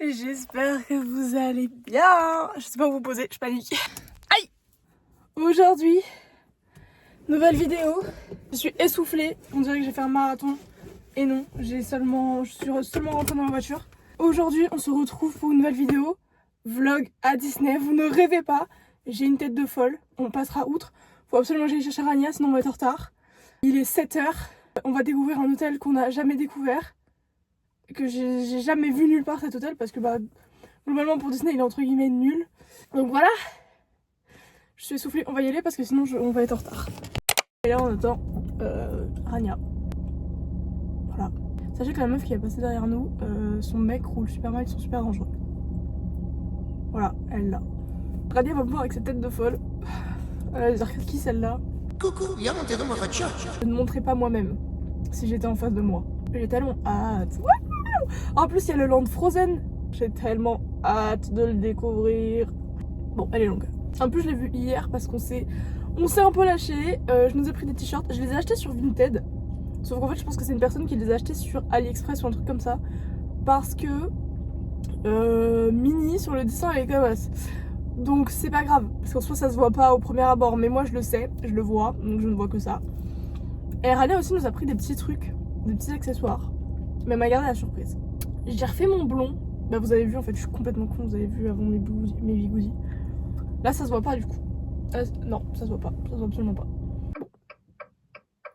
J'espère que vous allez bien. Je sais pas où vous poser, je panique. Aïe. Aujourd'hui, nouvelle vidéo. Je suis essoufflée, on dirait que j'ai fait un marathon. Et non, je suis seulement rentrée dans ma voiture. Aujourd'hui, on se retrouve pour une nouvelle vidéo. Vlog à Disney, vous ne rêvez pas. J'ai une tête de folle, on passera outre. Faut absolument que j'aille chercher Rania, sinon on va être en retard. Il est 7h, on va découvrir un hôtel qu'on n'a jamais découvert. Que j'ai jamais vu nulle part cet hôtel parce que globalement pour Disney il est entre guillemets nul. Donc voilà, je suis essoufflée, on va y aller parce que sinon on va être en retard. Et là on attend Rania. Voilà. Sachez que la meuf qui est passée derrière nous, son mec roule super mal, ils sont super dangereux. Voilà, elle là. Rania va me voir avec cette tête de folle. Elle va dire qui celle-là. Coucou, viens monter dans ma voiture. Je ne montrerai pas moi-même si j'étais en face de moi. J'ai tellement hâte. Ouais. En plus il y a le land Frozen. J'ai tellement hâte de le découvrir. Bon, elle est longue. En plus je l'ai vu hier parce qu'on s'est un peu lâché. Je nous ai pris des t-shirts. Je les ai achetés sur Vinted. Sauf qu'en fait je pense que c'est une personne qui les a achetés sur AliExpress ou un truc comme ça. Parce que Minnie sur le dessin elle est comme ça. Donc c'est pas grave. Parce qu'en soi ça se voit pas au premier abord. Mais moi je le sais, je le vois. Donc je ne vois que ça. Et Rania aussi nous a pris des petits trucs. Des petits accessoires. Mais elle m'a gardé la surprise. J'ai refait mon blond. Bah vous avez vu en fait, je suis complètement con. Vous avez vu avant mes bigoudis. Là ça se voit pas du coup. Non, ça se voit pas. Ça se voit absolument pas.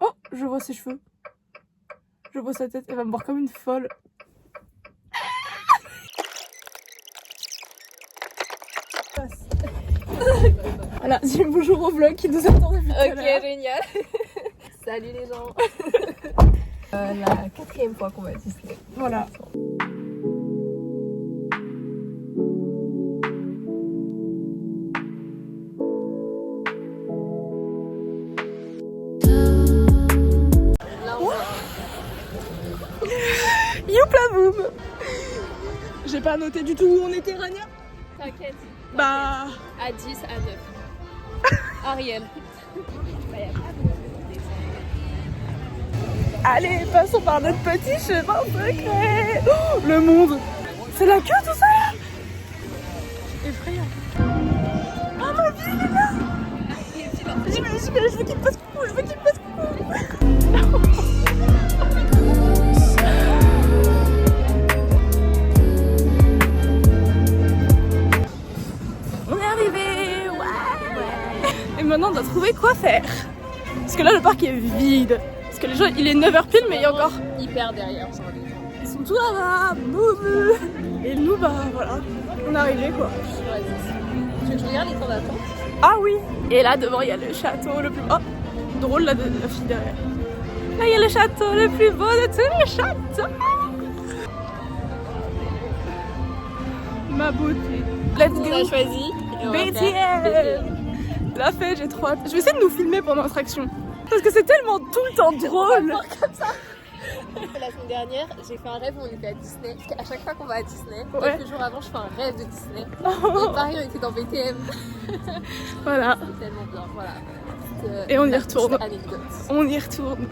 Oh, je vois ses cheveux. Je vois sa tête. Elle va me voir comme une folle. Voilà, dis bonjour au vlog qui nous attend depuis tout à l'heure. Ok, génial. Salut les gens. La 4e fois qu'on va à Disney. Voilà. Youpla boum. J'ai pas noté du tout où on était, Rania. T'inquiète. Bah... À 10, à 9. Ariel. Allez, passons par notre petit chemin secret. Oh, le monde. C'est la queue tout ça. Effrayant. Ah ma vie, elle est là. J'y vais, je veux qu'il me passe coucou, On est arrivé, ouais. Et maintenant on doit trouver quoi faire. Parce que là le parc est vide. Parce que les gens, il est 9h pile mais il y a encore... Hyper derrière, ça va. Ils sont tous là-bas, boum. Et nous bah voilà, on est arrivé quoi. Tu veux que je regarde les temps d'attente? Ah oui. Et là devant il y a le château le plus... Oh, drôle la fille derrière. Là il y a le château le plus beau de tous les châteaux. Ma beauté. Let's go. On a choisi. BTS. La fête, j'ai trop hâte. Je vais essayer de nous filmer pendant l'attraction. Parce que c'est tellement tout le temps drôle. Comme ça. La semaine dernière, j'ai fait un rêve où on était à Disney. Parce qu'à chaque fois qu'on va à Disney, ouais. quelques jours avant, je fais un rêve de Disney. Et pareil, on était dans BTM. Voilà. C'était tellement bien, voilà. Et on y retourne. Anecdote. On y retourne.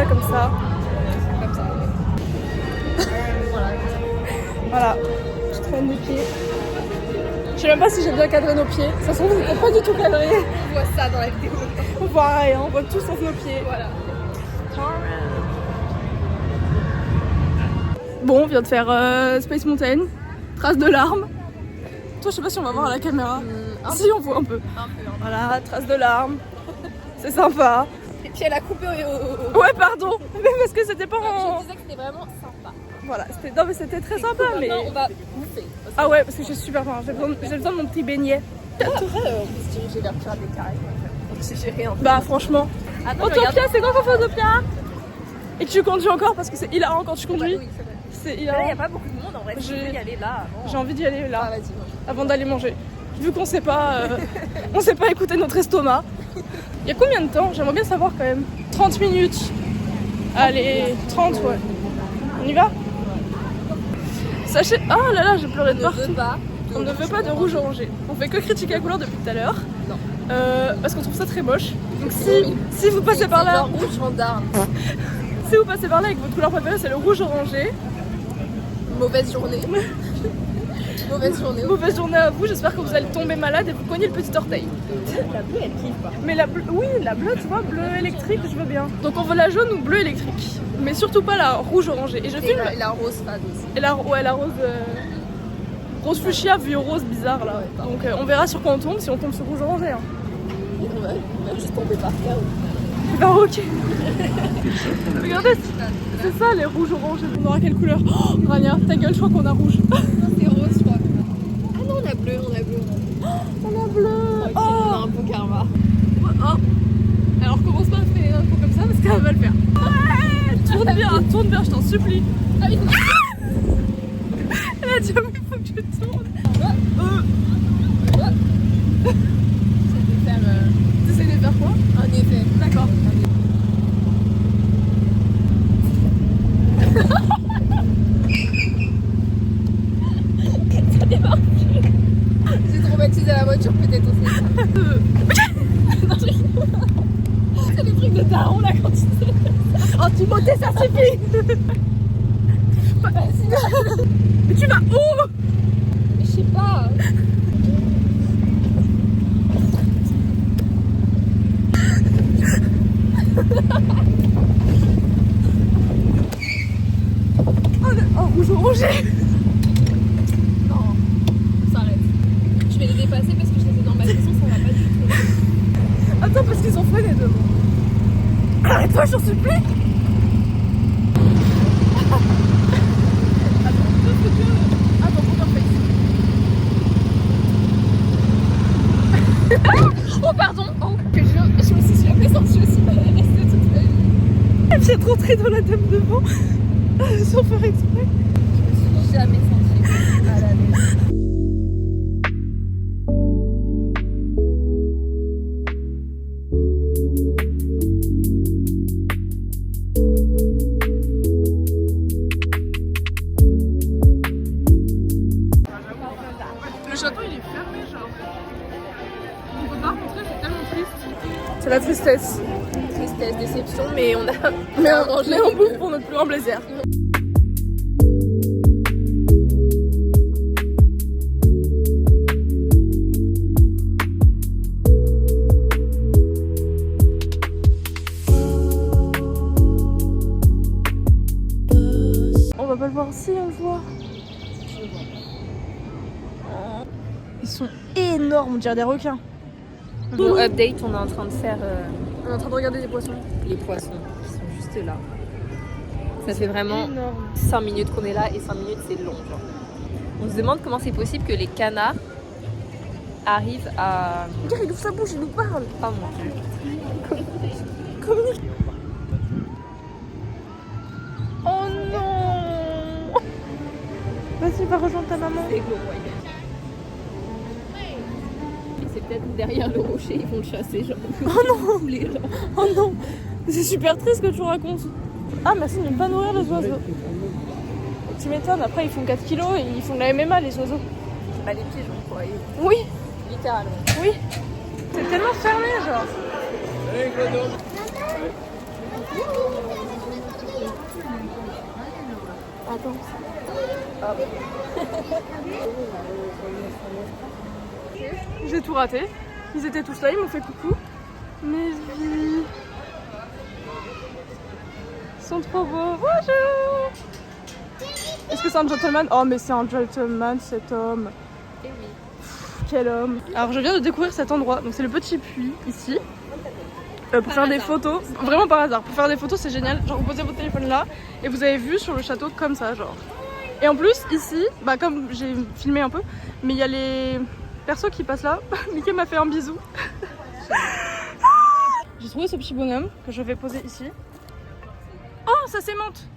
Comme ça. Voilà, je traîne les pieds. Je sais même pas si j'ai bien cadré nos pieds. Ça se trouve, c'était pas du tout cadré. On voit ça dans la vidéo. On voit rien, on voit tout sauf nos pieds. Voilà. Bon, on vient de faire Space Mountain, trace de larmes. Toi, je sais pas si on va voir à la caméra. Si, on voit un peu. Voilà, trace de larmes. C'est sympa. Et puis elle a coupé au... Ouais, pardon. Mais parce que c'était pas en... Je disais que c'était vraiment sympa. Voilà, non mais c'était très sympa. Cool, mais on va bouffer. Ah ouais, parce que j'ai super faim. J'ai besoin de mon petit beignet. Après, j'ai l'air de faire des carrés. Donc j'ai rien. Bah franchement. Attends, Autopia, c'est quoi qu'on fait Autopia? Et que tu conduis encore parce que c'est hilarant quand tu conduis. Oui, c'est vrai. C'est Là, il hilarant. n'y a pas beaucoup de monde en vrai. Je vais y aller là avant. J'ai envie d'y aller là. Ah, vas-y. Avant d'aller manger. vu qu'on sait pas, on sait pas écouter notre estomac. Il y a combien de temps? J'aimerais bien savoir quand même. 30 minutes. Allez, 30 ouais. On y va? Sachez... Ah là là, j'ai pleuré de partout. On ne veut pas de rouge orangé. On fait que critiquer la couleur depuis tout à l'heure. Non. Parce qu'on trouve ça très moche. Donc si vous passez par là... Genre rouge gendarme. Si vous passez par là et que votre couleur préférée c'est le rouge orangé. Mauvaise journée. Mauvaise journée. Mauvaise journée à vous, j'espère que vous allez tomber malade et vous cognez le petit orteil. La bleue elle kiffe pas. Mais la bleue, oui, la bleue, tu vois, bleu électrique, je veux bien. Donc on veut la jaune ou bleu électrique. Mais surtout pas la rouge orangée. Et je filme... Et la rose fade aussi. Et la rose... Rose fuchsia, vieux rose bizarre là. Ouais, donc on verra sur quoi on tombe, si on tombe sur rouge orangé. Hein. On va juste tomber par terre. Bah ok. Regardez, c'est ça les rouges orangés. On aura quelle couleur? Oh, Rania, ta gueule, je crois qu'on a rouge. C'est rose je crois. Ah non on a bleu, on a bleu. On a bleu. On a un beau karma. Oh. Alors commence pas à faire un coup comme ça parce qu'elle va le faire. Ouais, tourne bien, je t'en supplie. Ah oui. Elle a dit oui, il faut que je tourne. T'essayes de faire quoi? Un effet. D'accord. Ça démarre. J'ai traumatisé la voiture peut-être aussi. C'est des trucs de daron là quand tu sais. Oh Timothée, ça suffit. Mais tu vas où? Je sais pas. Oh, rouge orangé. Non, on s'arrête. Je vais les dépasser parce que je les ai dans ma maison, ça va pas du tout. Attends, parce qu'ils ont freiné devant. Arrête-toi, j'en supplie. Attends, faut faire face. Oh pardon. Oh, que je me suis jamais sentie aussi mal à l'aise de toute ma vie. Elle vient de rentrer dans la dame devant sans faire exprès. Je me suis jamais sentie mal à l'aise. Le château il est fermé genre. On peut pas rentrer, c'est tellement triste. C'est la tristesse. Tristesse, déception, mais on a. Mais on bouffe pour notre plus grand plaisir. On va pas le voir si on le voit. Ils sont énormes, on dirait des requins. Bon, update, on est en train de faire On est en train de regarder des poissons. les poissons qui sont juste là. Ça fait vraiment Énorme. 5 minutes qu'on est là et 5 minutes c'est long. Genre. On se demande comment c'est possible que les canards arrivent à. Regarde, il ouvre sa bouche, il nous parle. Oh mon dieu. Communique. Oh non. Vas-y, va rejoindre ta maman. C'est gros, ouais. Et c'est peut-être derrière le rocher, ils vont le chasser. Genre. Oh non. Les gens. Oh non. C'est super triste ce que tu racontes. Ah, merci de ne pas nourrir les oiseaux. Tu m'étonnes, après ils font 4 kilos et ils font de la MMA les oiseaux. Bah, les pigeons, quoi. Oui, Littéralement. oui. C'est tellement fermé, genre. Attends. J'ai tout raté. Ils étaient tous là, ils m'ont fait coucou. Mes vies. Ils sont trop beaux. Bonjour. Est-ce que c'est un gentleman? Oh, mais c'est un gentleman cet homme. Eh oui. Quel homme. Alors je viens de découvrir cet endroit, donc c'est le petit puits ici. Pour faire des photos, vraiment par hasard. Pour faire des photos c'est génial, genre vous posez votre téléphone là et vous avez vu sur le château comme ça genre. Et en plus ici, bah comme j'ai filmé un peu, mais il y a les persos qui passent là. Mickey m'a fait un bisou. J'ai trouvé ce petit bonhomme que je vais poser ici. Oh ça s'aimante.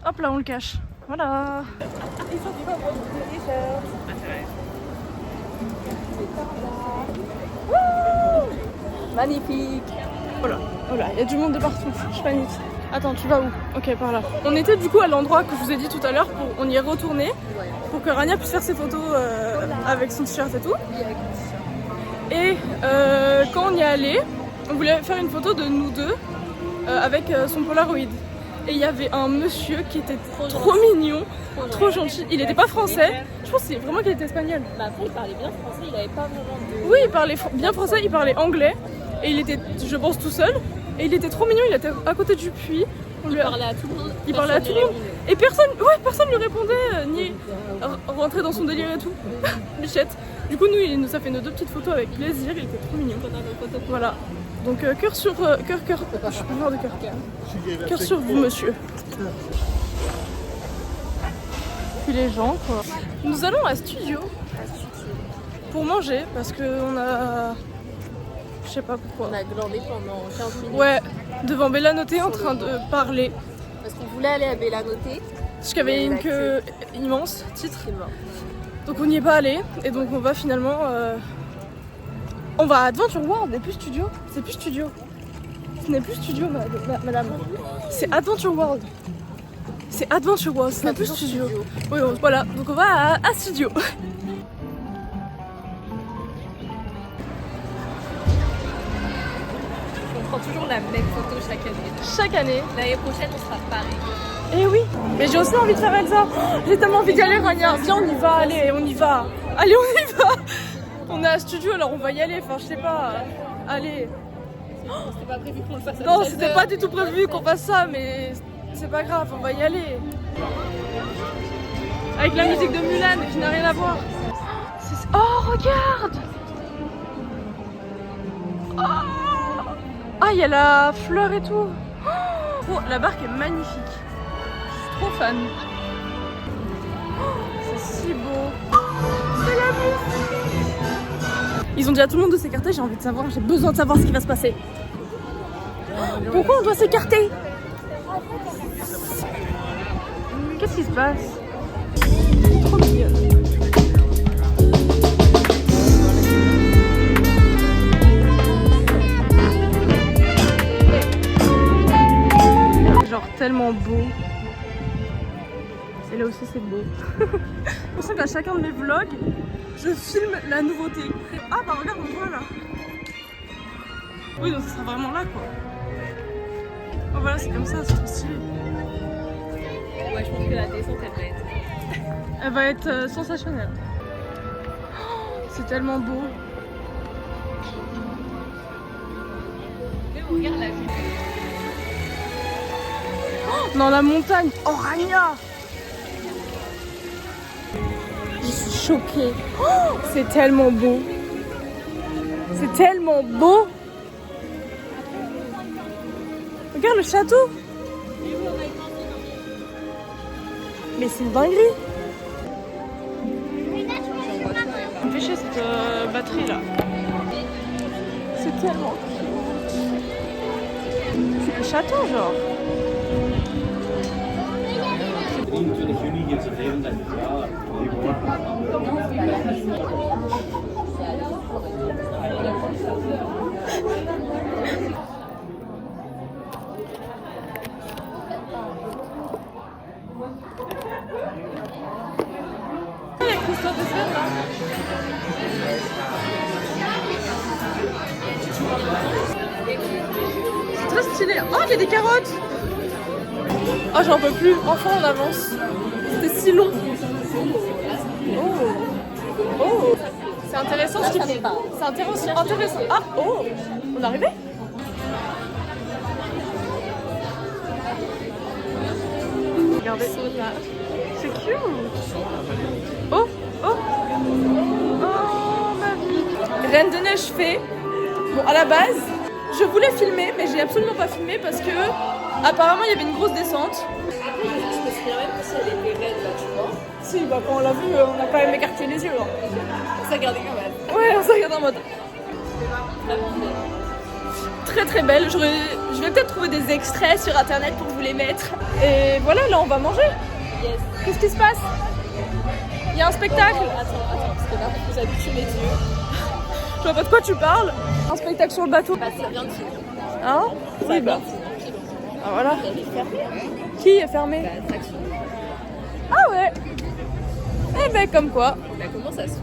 Hop là on le cache. Voilà. Magnifique. Voilà, voilà, il y a du monde de partout, je panique. Attends, tu vas où? Ok, par là. On était du coup à l'endroit que je vous ai dit tout à l'heure, on y est retourné pour que Rania puisse faire ses photos avec son t-shirt et tout. Et quand on y est allé, on voulait faire une photo de nous deux avec son Polaroid. Et il y avait un monsieur qui était trop mignon, trop gentil. Il n'était pas français, je pense vraiment qu'il était espagnol. Bah après il parlait bien français, il avait pas vraiment de... Oui, il parlait bien français, il parlait anglais. Et il était, je pense, tout seul. Et il était trop mignon, il était à côté du puits. Il parlait à tout le monde. Il parlait à tout le monde. Et personne lui répondait, ni rentrait dans son délire et tout. Bichette. Du coup, il nous a fait nos 2 petites photos avec plaisir, il était trop mignon. Voilà. Donc cœur sur... cœur. Je suis pas de cœur. Cœur sur vous, monsieur. Puis les gens, quoi. Nous allons à Studio. Pour manger, parce qu'on a... Je sais pas pourquoi. On a glandé pendant 15 minutes. Ouais, devant Bella Noté en train de parler. Parce qu'on voulait aller à Bella Noté. Parce qu'il y avait une queue immense, titre. Donc on n'y est pas allé. Et donc on va finalement... On va à Adventure World et plus Studio. C'est plus Studio. Ce n'est plus Studio, madame. C'est Adventure World. C'est Adventure World, ce n'est plus Studio. Oui, donc, voilà. Donc on va à Studio. On prend toujours la même photo chaque année. Chaque année. L'année prochaine, on sera pareil. Eh oui. Mais j'ai aussi envie de faire Elsa. J'ai tellement envie d'y aller, Rania. Viens, on y va. Allez, on y va. Allez, on y va. On est à Studio, alors on va y aller. Enfin, je sais pas. Allez. C'était pas prévu qu'on le fasse à Non, 13 c'était heures. pas du tout prévu qu'on fasse ça, mais c'est pas grave, on va y aller. Avec la musique de Mulan qui n'a rien à voir. Oh, regarde! Oh, il y a la fleur et tout. Oh, la barque est magnifique. Je suis trop fan. C'est si beau. C'est la musique. Ils ont dit à tout le monde de s'écarter, j'ai envie de savoir, j'ai besoin de savoir ce qui va se passer. Pourquoi on doit s'écarter? Qu'est-ce qui se passe? Trop mignonne. Genre tellement beau. Et là aussi c'est beau. Je sens qu'à chacun de mes vlogs, je filme la nouveauté. Ah bah regarde, on voit là. Oui, donc ça sera vraiment là quoi. Oh voilà, c'est comme ça, c'est trop stylé. Ouais, je pense que la descente Elle va être sensationnelle. Oh, c'est tellement beau. Mais regarde la vue. Oh, dans la montagne. Oh Rania. Je suis choquée. Oh, c'est tellement beau. C'est tellement beau. Regarde le château. Mais c'est une dinguerie. Ça me fait chier cette batterie là. C'est tellement cute. C'est le château genre. Il y a Christophe et Sven là. C'est très stylé. Oh, il y a des carottes. Oh, j'en peux plus. Enfin, on avance. C'était si long. Oh. C'est intéressant ce qu'il fait. C'est intéressant. Ah, oh. On est arrivé? Regardez. C'est cute. Oh. Oh, ma vie. Reine de Neige fait. Bon, à la base, je voulais filmer, mais j'ai absolument pas filmé parce que apparemment il y avait une grosse descente. Après, je me souviens même pas si elle était raide là, tu vois. Si, bah quand on l'a vu, on a quand même écarté les yeux. Hein. On s'est regardé quand même. Ouais, on s'est regardé en mode. Vraiment belle. Très très belle. Je vais peut-être trouver des extraits sur internet pour vous les mettre. Et voilà, là on va manger. Yes. Qu'est-ce qui se passe? Il y a un spectacle. Attends, parce que là, vous habituez mes yeux. Je vois pas de quoi tu parles. Un spectacle sur le bateau. Bah, ça vient de finir. Hein? Oui, bah. Ah voilà. Elle est fermée. Qui est fermé? Bah, attraction. Ah ouais. Eh ben, comme quoi. Bah, comment ça se fait?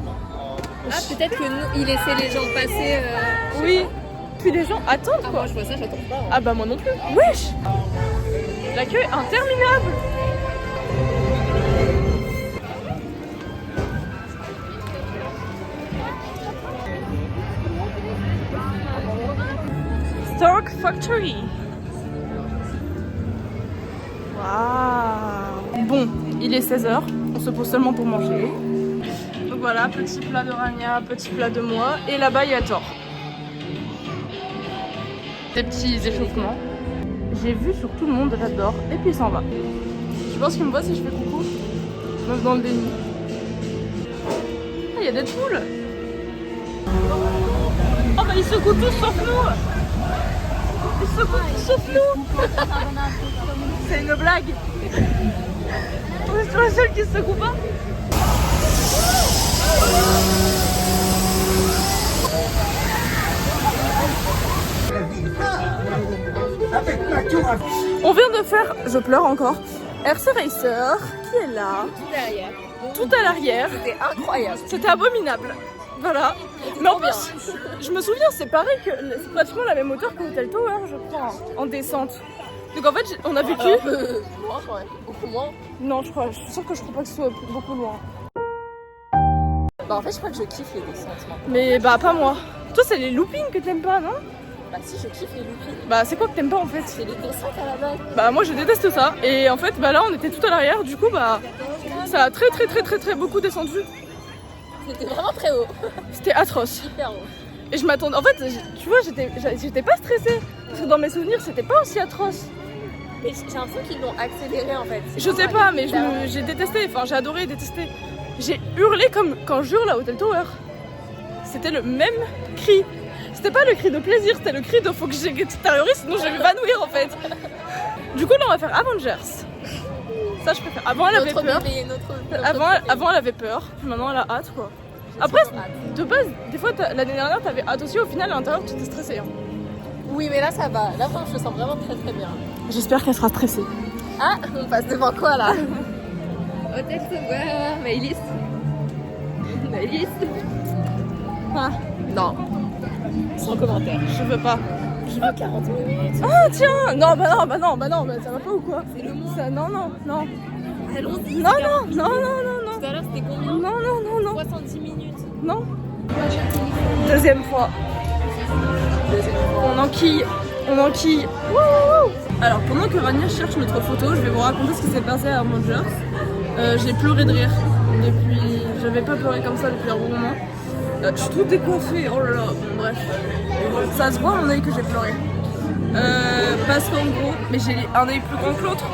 Ah, peut-être que nous, il laissait les gens passer. Oui. Puis les gens attendent Ah, quoi. moi, je vois ça, j'attends pas. Ah bah moi non plus. Wesh. La queue est interminable. Stark Factory. Waouh. Bon, il est 16h. On se pose seulement pour manger. Donc voilà, petit plat de Rania, petit plat de moi. Et là-bas, il y a Thor. Des petits échauffements. J'ai vu sur tout le monde, j'adore. Et puis il s'en va. Je pense qu'il me voit si je fais coucou. Même dans le déni. Ah, il y a des poules. Oh bah ils secouent tous sauf nous. Ils secouent tous sauf nous. C'est une blague. On est sur la seule qui se secoue pas. On vient de faire, je pleure encore, RC Racer qui est là, Derrière. tout à l'arrière. C'était incroyable. C'était abominable. Voilà. Mais en plus, je me souviens, c'est pareil que c'est pratiquement la même hauteur que Hotel Tower, je crois, en descente. Donc en fait, on a vécu. Moins, ouais. Beaucoup moins. Non, je crois, je suis sûre que je crois pas que ce soit beaucoup loin. Bah, en fait, je crois que je kiffe les descentes maintenant. Mais bah, pas moi. Toi, c'est les loopings que t'aimes pas, non? Bah, si, je kiffe les loopings. Bah, c'est quoi que t'aimes pas en fait? C'est les descentes à la base. Bah, moi je déteste ça. Et en fait, bah là, on était tout à l'arrière, du coup, bah, ça a très beaucoup descendu. C'était vraiment très haut. C'était atroce. Hyper haut. Et je m'attendais. En fait, tu vois, j'étais pas stressée. Parce que dans mes souvenirs, c'était pas aussi atroce. Mais j'ai l'impression qu'ils l'ont accéléré en fait. Je sais pas, mais j'ai détesté. Enfin, j'ai adoré détester. J'ai hurlé comme quand j'hurle à Hotel Tower. C'était le même cri. C'était pas le cri de plaisir, c'était le cri de faut que j'extériorise, sinon je vais m'évanouir en fait. Du coup, là, on va faire Avengers. Ça, je préfère. Avant, elle avait peur. Avant, elle avait peur. Puis maintenant, elle a hâte quoi. Après, de base, des fois, l'année dernière, t'avais hâte aussi. Au final, à l'intérieur, tu étais stressée. Hein. Oui, mais là, ça va. Là, je me sens vraiment très bien. J'espère qu'elle sera stressée. Ah, on passe devant quoi là? Hôtel Tower, Maëlys. Maëlys. Ah, non. Sans commentaire. je veux pas. Je veux 40 minutes. Ah, tiens. Non, bah non, ça va pas ou quoi? C'est le monde. Ça, non. Allons-y. Non. Tout à l'heure, c'était combien? Non. 70 minutes. Non. Deuxième fois. On enquille. Wouhou. Alors pendant que Rania cherche notre photo, je vais vous raconter ce qui s'est passé à Avengers. J'ai pleuré de rire. J'avais pas pleuré comme ça depuis un bon moment. Je suis toute décoiffée. Oh là là. Bon, bref. Ça se voit à mon œil que j'ai pleuré. Parce qu'en gros, mais j'ai un œil plus grand que l'autre.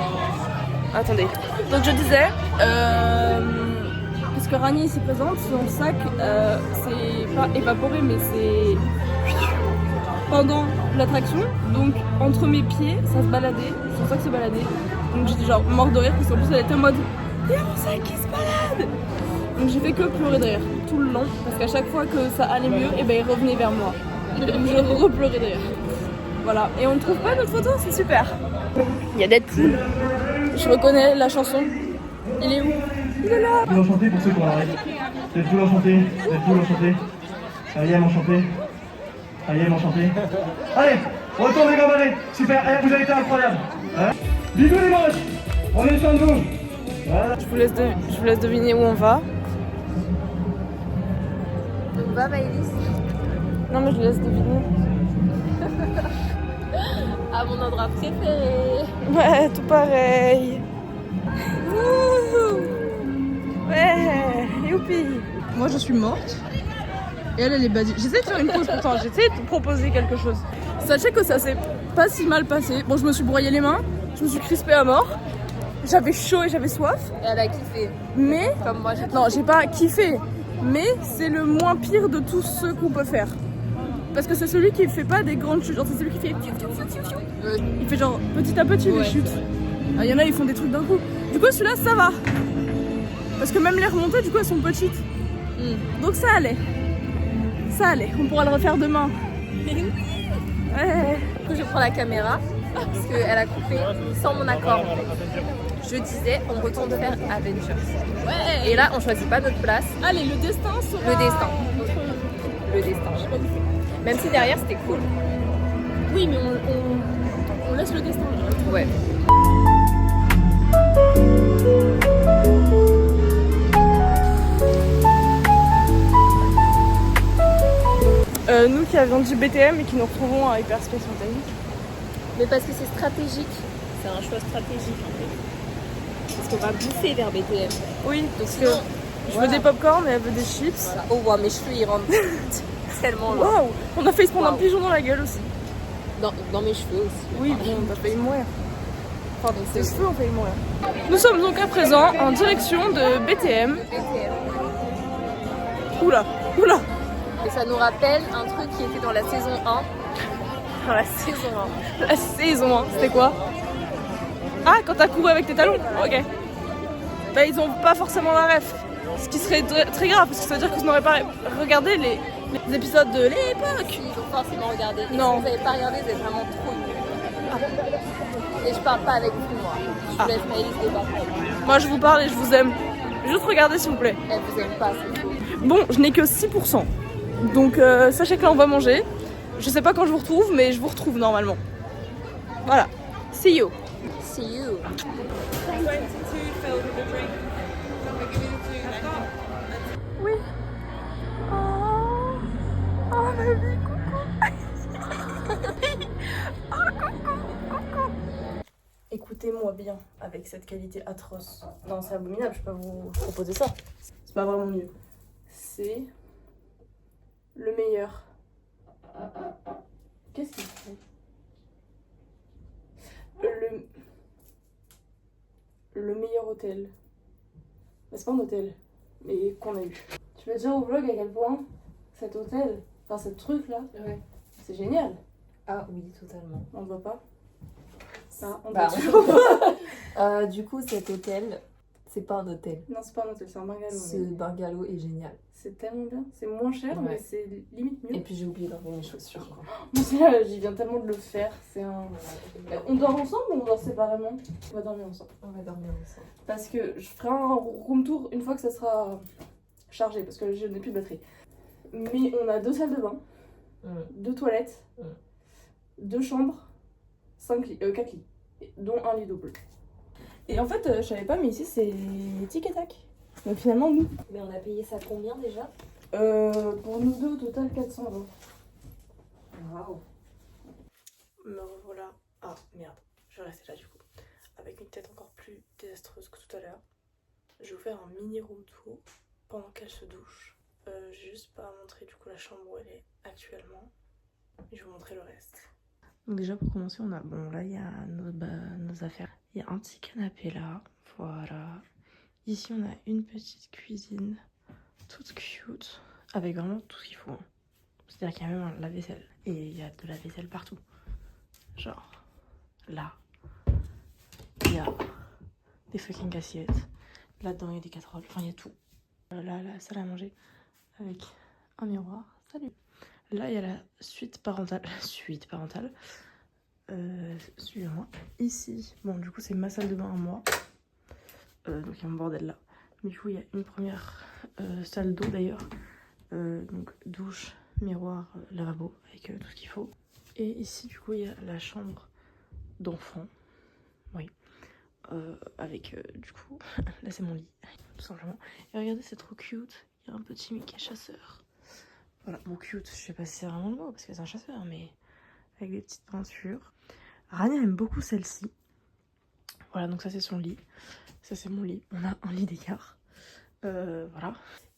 Attendez. Donc je disais, parce que Rania ici présente, son sac c'est pas évaporé mais c'est pendant l'attraction, donc entre mes pieds ça se baladait, son sac se baladait. Donc j'étais genre morte de rire parce qu'en plus elle était en mode il y a mon sac qui se balade. Donc j'ai fait que pleurer de rire tout le long parce qu'à chaque fois que ça allait mieux, et ben il revenait vers moi. Donc je repleurais de rire. Voilà, et on ne trouve pas notre photo, c'est super. Il y a Deadpool. Je reconnais la chanson. Il est où? Il est là. Deadpool enchanté pour ceux qui ont la règle. Deadpool enchanté. Ariel enchanté. Enchanté. Allez, retourne les gambadés. Super, vous avez été incroyable. Hein, bisous les moches. Prenez soin de vous. Voilà. Je vous laisse deviner où on va. Donc, va Maëlys. Non mais je vous laisse deviner. À mon endroit préféré. Ouais, tout pareil. Wouhou. Ouais, youpi. Moi je suis morte. Et elle est badie. J'essaie de faire une pause pourtant, j'essaie de proposer quelque chose. Sachez que ça s'est pas si mal passé. Bon, je me suis broyé les mains, je me suis crispée à mort. J'avais chaud et j'avais soif. Et elle a kiffé. Mais, Comme moi, j'ai kiffé. non, j'ai pas kiffé. Mais c'est le moins pire de tous ceux qu'on peut faire. Parce que c'est celui qui fait pas des grandes chutes. Genre, c'est celui qui fait il fait genre petit à petit les chutes. Il y en a, ils font des trucs d'un coup. Du coup, celui-là, ça va. Parce que même les remontées, du coup, elles sont petites. Donc ça allait. Ça allait. On pourra le refaire demain. Ouais. Du coup, je prends la caméra parce qu'elle a coupé sans mon accord. Je disais, on retourne faire Avengers. Ouais. Et là, on choisit pas notre place. Allez, le destin sera... Le destin. Le destin, je sais pas où c'est. Même si derrière, c'était cool. Oui, mais on laisse le destin. Ouais. Nous qui avions du BTM et qui nous retrouvons à Hyperspace Montaigne. Mais parce que c'est stratégique. C'est un choix stratégique en fait. Parce qu'on va bouffer vers BTM. Oui, Donc parce sinon, que je veux des popcorn et elle veut des chips. voilà. Oh wow, mes cheveux ils rentrent tellement loin. Waouh, on a failli se prendre un Waouh. pigeon dans la gueule aussi. Dans mes cheveux aussi. Oui, bon, on a failli mourir. Enfin, Donc tes c'est cheveux ont failli mourir. Nous sommes donc à présent en direction de BTM. BTM. Oula, oula. Et ça nous rappelle un truc qui était dans la saison 1. Dans la Saison 1. La saison 1, c'était quoi? Ah, quand t'as couru avec tes talons? Ok. Bah, ils ont pas forcément la ref. Ce qui serait très grave, parce que ça veut dire que vous n'aurez pas regardé les épisodes de l'époque. Ils ont forcément regardé. Et Non. si vous n'avez pas regardé, vous êtes vraiment trop nuls. Et je parle pas avec vous, moi. Je vous laisse Maëlys débattre. Moi, je vous parle et je vous aime. Juste regardez, s'il vous plaît. Elle vous aime pas, c'est faux. Bon, je n'ai que 6%. Donc, sachez que là, on va manger. Je sais pas quand je vous retrouve, mais je vous retrouve normalement. Voilà. See you. See you. Oui. Oh, ma vie, coucou. Oh, coucou. Écoutez-moi bien avec cette qualité atroce. Non, c'est abominable, je peux pas vous proposer ça. C'est pas vraiment mieux. C'est le meilleur. Qu'est-ce qu'il fait? Le meilleur hôtel. Mais c'est pas un hôtel, mais qu'on a eu. Tu veux dire au vlog à quel point cet hôtel, enfin ce truc là, Ouais. c'est génial. Ah oui, totalement. On ne voit pas. Ah, on Bah, voit toujours pas. Du coup, cet hôtel, c'est pas un hôtel. Non, c'est pas un hôtel, c'est un bungalow. Ce mais bungalow est génial. c'est tellement bien. C'est moins cher, Ouais. mais c'est limite mieux. Et puis j'ai oublié d'enlever mes chaussures. Quoi. Moi, c'est là, j'y viens tellement de le faire. C'est un. On dort ensemble ou on dort séparément? On va dormir ensemble. On va dormir ensemble. Parce que je ferai un room tour une fois que ça sera chargé, parce que je n'ai plus de batterie. Mais on a 2 salles de bain, 2 toilettes, 2 chambres, 4 lits, dont un lit double. Et en fait, je savais pas, mais ici c'est tic et tac. Donc finalement, nous. Mais on a payé ça combien déjà? Pour nous deux, au total 420. Waouh. Me revoilà. Ah merde, je vais rester là du coup. Avec une tête encore plus désastreuse que tout à l'heure. Je vais vous faire un mini room tour pendant qu'elle se douche. J'ai juste pas à montrer du coup la chambre où elle est actuellement. Et je vais vous montrer le reste. Donc déjà pour commencer, on a bon là il y a nos affaires. Il y a un petit canapé là, voilà. Ici on a une petite cuisine toute cute avec vraiment tout ce qu'il faut. C'est-à-dire qu'il y a même un lave-vaisselle et il y a de la vaisselle partout. Genre là, il y a des fucking assiettes. Là-dedans il y a des casseroles, enfin il y a tout. Là la salle à manger avec un miroir. Salut. Là il y a la suite parentale. Suivez-moi. Ici, bon du coup c'est ma salle de bain à moi. Donc il y a un bordel là. Mais du coup il y a une première salle d'eau d'ailleurs. Donc douche, miroir, lavabo avec tout ce qu'il faut. Et ici du coup il y a la chambre d'enfant. Oui. Avec du coup, là c'est mon lit, tout simplement. Et regardez c'est trop cute. Il y a un petit Mickey chasseur. Voilà, bon cute, je sais pas si c'est vraiment le mot parce que c'est un chasseur, mais avec des petites peintures. Rania aime beaucoup celle-ci. Voilà, donc ça c'est son lit. Ça c'est mon lit. On a un lit d'écart. Voilà.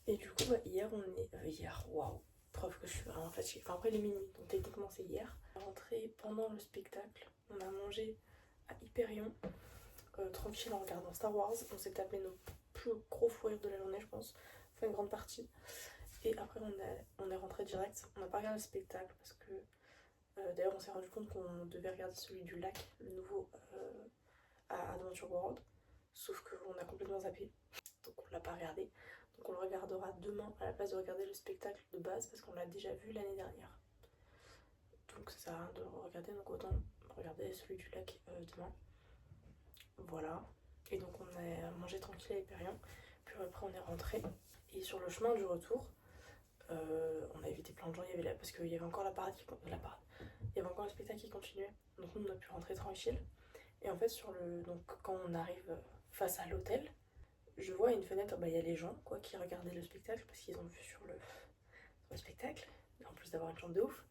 Et du coup, hier on est... hier, waouh. Preuve que je suis vraiment fatiguée. Enfin après les minuit, donc techniquement c'est hier. On est rentré pendant le spectacle. On a mangé à Hyperion. Tranquille en regardant Star Wars. On s'est tapé nos plus gros fous rires de la journée, je pense. Enfin une grande partie. Et après on est rentré direct. On n'a pas regardé le spectacle parce que... d'ailleurs on s'est rendu compte qu'on devait regarder celui du lac, le nouveau à Adventure World. Sauf qu'on a complètement zappé. Donc l'a pas regardé. Donc on le regardera demain à la place de regarder le spectacle de base parce qu'on l'a déjà vu l'année dernière. Donc ça sert à rien de le regarder, donc autant regarder celui du lac demain. Voilà. Et donc on a mangé tranquille avec Perian. Puis après on est rentré. Et sur le chemin du retour, on a évité plein de gens. Il y avait parce qu'il y avait encore la parade. Il y avait encore le spectacle qui continuait. Donc nous on a pu rentrer tranquille. Et en fait donc quand on arrive face à l'hôtel, je vois à une fenêtre, il y a les gens quoi, qui regardaient le spectacle parce qu'ils ont vu sur le spectacle, en plus d'avoir une chambre de ouf.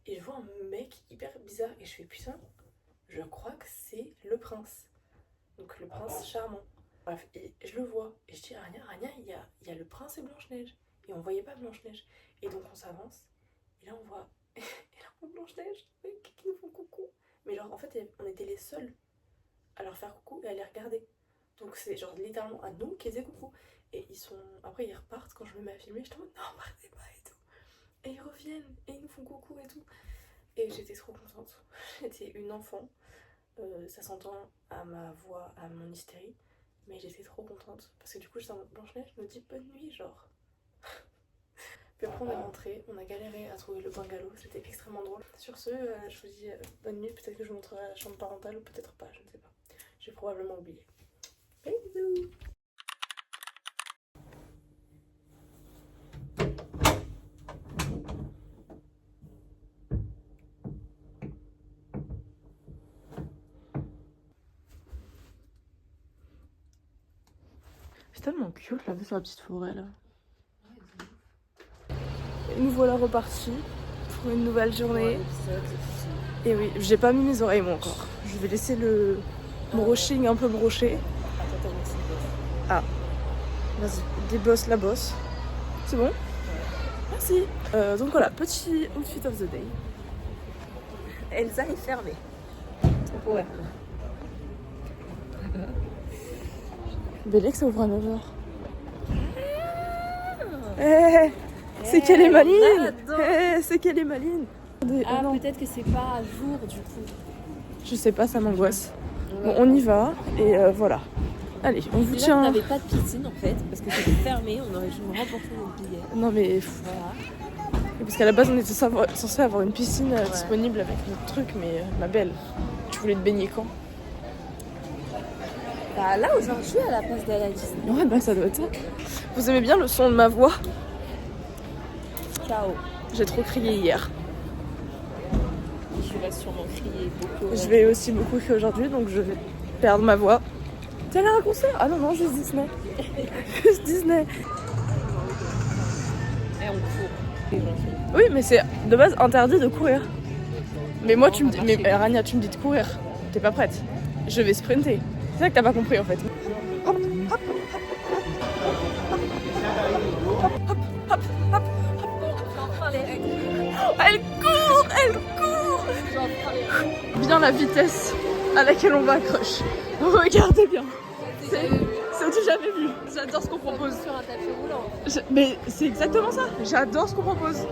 Et je vois un mec hyper bizarre et je fais putain, je crois que c'est le prince. Donc le prince charmant. Bref, et je le vois et je dis à Rania, il y a le prince et Blanche-Neige. Et on voyait pas Blanche-Neige. Et donc on s'avance et là on voit Blanche-Neige qui nous font coucou. Mais genre en fait on était les seuls à leur faire coucou et à les regarder. Donc c'est genre littéralement à nous qu'ils faisaient coucou. Et après ils repartent quand je me mets à filmer, je te dis non partez pas et tout. Et ils reviennent et ils nous font coucou et tout. Et j'étais trop contente. J'étais une enfant. Ça s'entend à ma voix, à mon hystérie. Mais j'étais trop contente. Parce que du coup j'étais en mode Blanche-Neige me dit bonne nuit genre. Puis après on est rentré, on a galéré à trouver le bungalow, c'était extrêmement drôle. Sur ce, je vous dis bonne nuit, peut-être que je vous montrerai la chambre parentale ou peut-être pas, je ne sais pas. J'ai probablement oublié. Bisous. C'est tellement cute là, sur la petite forêt là. Et nous voilà repartis pour une nouvelle journée. Et oui, j'ai pas mis mes oreilles moi encore. Je vais laisser le brushing un peu broché. Ah, vas-y, débosse la bosse. C'est bon? Merci. Donc voilà, petit outfit of the day. Elsa est fermée. Ouais. Bélec, ça ouvre à 9h. C'est qu'elle est maline. C'est qu'elle est maline. Ah, peut-être que c'est pas à jour du coup. Je sais pas, ça m'angoisse. Bon, on y va et voilà. Allez, on vous tient. On n'avait pas de piscine en fait, parce que c'était fermé, on aurait dû remporter nos billets. Non mais... Voilà. Parce qu'à la base, on était censé avoir une piscine disponible avec notre truc, mais ma belle, tu voulais te baigner quand? Bah là, aujourd'hui, à la place d'aller à Disney. Ouais, bah ça doit être ça. Vous aimez bien le son de ma voix? Ciao. J'ai trop crié hier. Je vais sûrement crier beaucoup. Je vais aussi beaucoup crier aujourd'hui, donc je vais perdre ma voix. T'es allé à un concert? Ah non, non, juste Disney. Juste Disney. Et on court. Oui, mais c'est de base interdit de courir. Mais moi, tu me dis... Mais Rania, tu me dis de courir. T'es pas prête? Je vais sprinter. C'est ça que t'as pas compris en fait. Hop, hop, hop, elle court, elle court. Bien la vitesse à laquelle on va Crush. Regardez bien. C'est jamais vu. J'adore ce qu'on propose. Sur un tapis roulant. Mais c'est exactement ça. J'adore ce qu'on propose.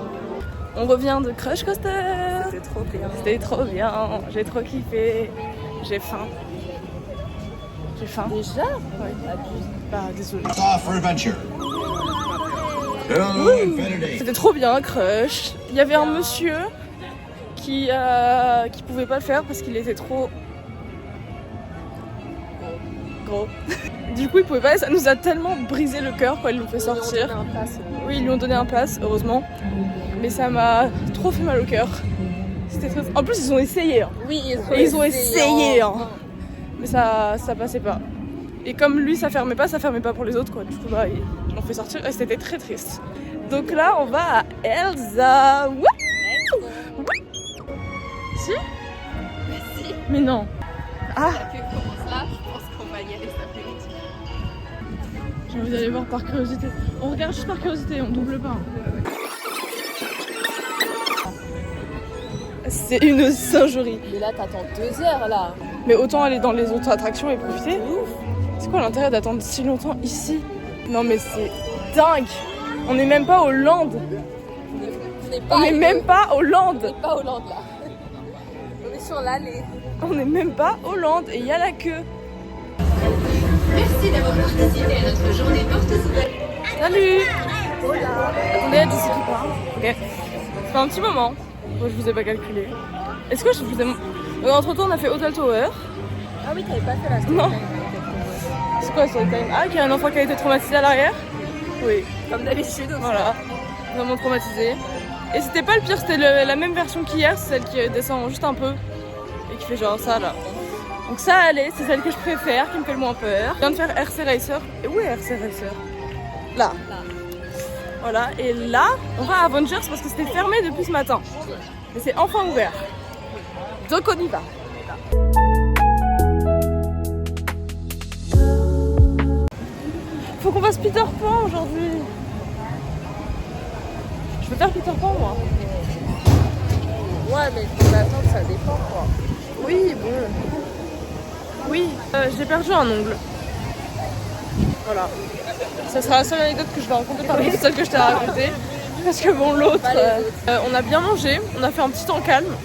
On revient de Crush Coaster. C'était trop bien. C'était trop bien. J'ai trop kiffé. J'ai faim. J'ai faim. Déjà? Ouais. Bah désolé. For adventure. To infinity. C'était trop bien, Crush. Il y avait un monsieur qui pouvait pas le faire parce qu'il était trop gros. Du coup, il pouvait pas. Ça nous a tellement brisé le cœur quand ils l'ont fait sortir. Oui, ils lui ont donné un pass, heureusement. Mais ça m'a trop fait mal au cœur. C'était très... En plus, ils ont essayé. Hein. Oui, ils ont essayé. Hein. Mais ça passait pas. Et comme lui, ça fermait pas pour les autres, quoi. Du coup, bah, ils l'ont fait sortir et c'était très triste. Donc là, on va à Elsa. Wouh! Si? Si. Mais non. Ah! La queue commence là, je pense qu'on va y aller cet après-midi. J'ai envie d'aller voir par curiosité. On regarde juste par curiosité, on double pas. C'est une singerie. Mais là, t'attends 2 heures là. Mais autant aller dans les autres attractions et profiter. C'est quoi l'intérêt d'attendre si longtemps ici? Non mais c'est dingue. On n'est même pas au Land. On n'est même pas au Land. On n'est pas au Land là. On est sur l'allée. On n'est même pas au Land et il y a la queue. Merci Salut. Attendez, il y a Jessie qui part. Ok. Ça fait un petit moment. Moi, je vous ai pas calculé. Est-ce que je vous ai... entre temps, on a fait Hotel Tower. Ah oui, t'avais pas fait la story Non. time. C'est quoi story time? Ah, qu'il y a un enfant qui a été traumatisé à l'arrière? Oui. Comme d'habitude. Voilà. Vraiment traumatisé. Et c'était pas le pire, c'était la même version qu'hier, c'est celle qui descend juste un peu. Et qui fait genre ça là. Donc ça allait, c'est celle que je préfère, qui me fait le moins peur. Je viens de faire RC Racer. Et où est RC Racer? Là. Voilà, et là, on va à Avengers parce que c'était fermé depuis ce matin. Mais c'est enfin ouvert. Donc on y va. Faut qu'on fasse Peter Pan aujourd'hui. Je veux faire Peter Pan moi. Ouais, mais faut attendre, ça dépend quoi. Oui, bon. Oui, j'ai perdu un ongle. Voilà. Ça sera la seule anecdote que je vais raconter parmi celle que je t'ai racontée. Parce que bon, l'autre, on a bien mangé, on a fait un petit temps calme.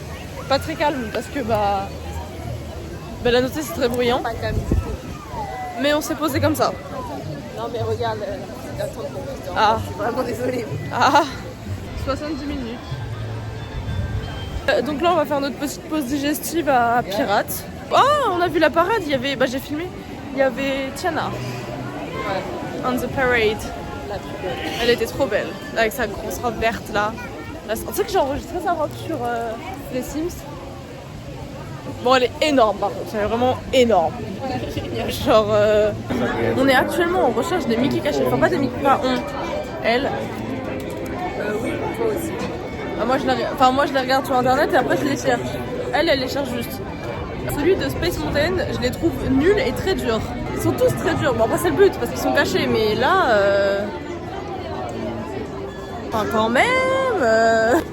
Pas très calme parce que bah la notée c'est très bruyant. Pas calme du tout. Mais on s'est posé comme ça. Non mais regarde, attends pour Peter. Ah. Je suis vraiment désolée. Ah, 70 minutes. Donc là on va faire notre petite pause digestive à Pirate. Oh, on a vu la parade, il y avait, j'ai filmé, il y avait Tiana. Ouais. On the parade. La trop belle. Elle était trop belle, avec sa grosse robe verte là. Tu sais que j'ai enregistré sa robe sur les Sims. Bon, elle est énorme par contre, elle est vraiment énorme. Genre, on est actuellement en recherche des Mickey cachés. Enfin, pas des Mickey, pas on, elle. Oui, toi aussi. Ah, moi, je les regarde sur internet et après je les cherche. Elle les cherche juste. Celui de Space Mountain, je les trouve nuls et très durs. Ils sont tous très durs. Bon, après, c'est le but parce qu'ils sont cachés, mais là. Enfin, quand même.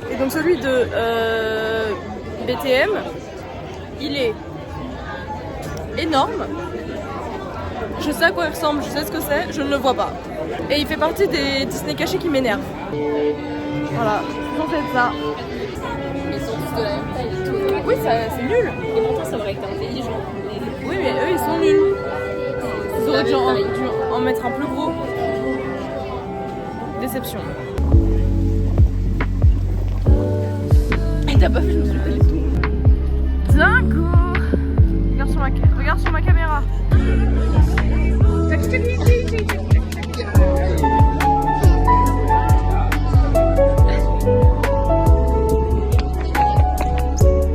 Et donc, celui de BTM, il est énorme. Je sais à quoi il ressemble, je sais ce que c'est, je ne le vois pas. Et il fait partie des Disney cachés qui m'énervent. Voilà, ils ont fait ça. Ils sont tous de la même taille et tout. Oui, c'est nul. Et pourtant ça aurait été intelligent. Oui, mais eux, ils sont nuls. Ils auraient dû en mettre un plus gros. Déception. Et t'as pas vu, je me suis fait les tout. Dingo. Regarde sur ma caméra.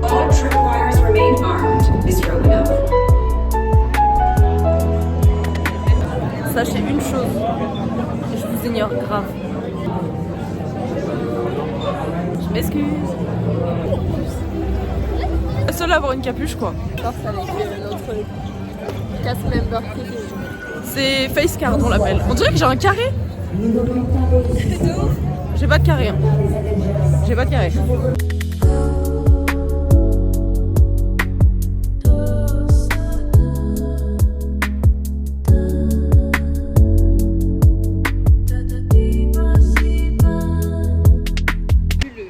All tripwires remain armed, Mr. Olenov. Sachez une chose, et je vous ignore grave. Je m'excuse. La seule à avoir une capuche quoi. Force avec notre cast member privé. C'est Facecard on l'appelle. On dirait que j'ai un carré. J'ai pas de carré. Hein. J'ai pas de carré.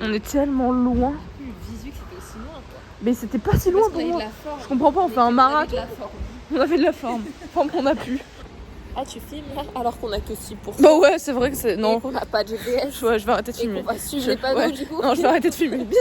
On est tellement loin. Visu que c'était aussi loin quoi. Mais c'était pas si loin Parce qu'on pour avait de moi. la forme. Je comprends pas, on fait un marathon. On avait de la forme. On avait de la forme. Forme qu'on a pu. Ah tu filmes là alors qu'on a que 6%. Bah ouais, c'est vrai que c'est. Non. Et qu'on n'a pas de GPS. Ouais, je vais arrêter de Et filmer. qu'on va suivre les panneaux Ouais. du coup. Non, je vais arrêter de filmer. Bisous.